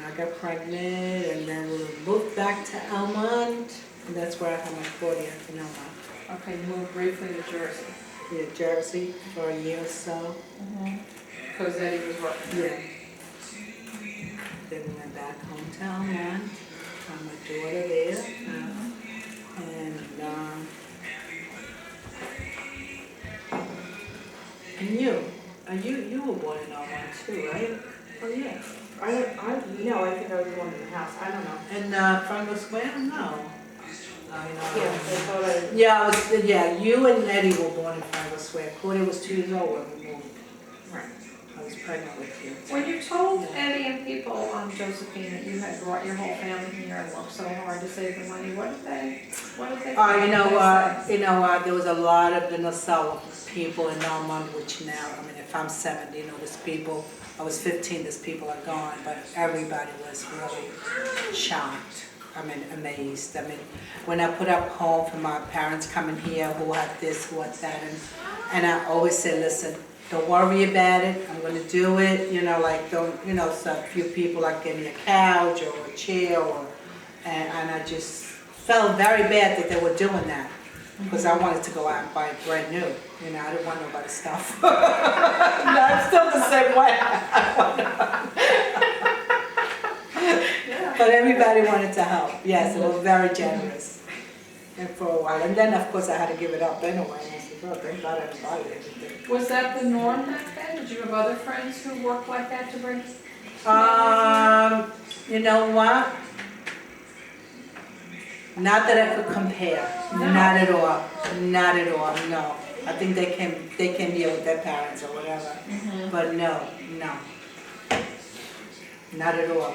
I got pregnant, and then we moved back to Elmont, and that's where I had my Claudia in Elmont. Okay, you moved briefly to Jersey. Yeah, Jersey for a year or so. Because Eddie was working. Yeah. Then we went back home to Elmont, got my daughter there, and you were born in Elmont too, right? Oh, yeah. I think I was the one in the house. I don't know. In Franklin Square? No. Yeah, they thought I. Yeah, you and Eddie were born in Franklin Square. Claudia was 2 years old when we moved. Right. I was pregnant with you. When you told Eddie and people, Josephine, that you had brought your whole family here and worked so hard to save the money, what did they You know what, there was a lot of the Nassau people in Elmont, which now, I mean, if I'm 70, there's people, I was 15, there's people are gone, but everybody was really shocked. I mean, amazed. I mean, when I put up home for my parents coming here, who had this, who had that, and I always say, listen, don't worry about it, I'm gonna do it, so a few people like gave me a couch or a chair, and I just felt very bad that they were doing that, because I wanted to go out and buy it brand new, I didn't want nobody's stuff. No, I'm still the same way. But everybody wanted to help, yes, they were very generous, and for a while, and then of course I had to give it up anyway, and I said, oh, thank God I didn't buy everything. Was that the norm back then? Did you have other friends who worked like that to bring? You know what? Not that I could compare, not at all, no. I think they came here with their parents or whatever, but no, not at all.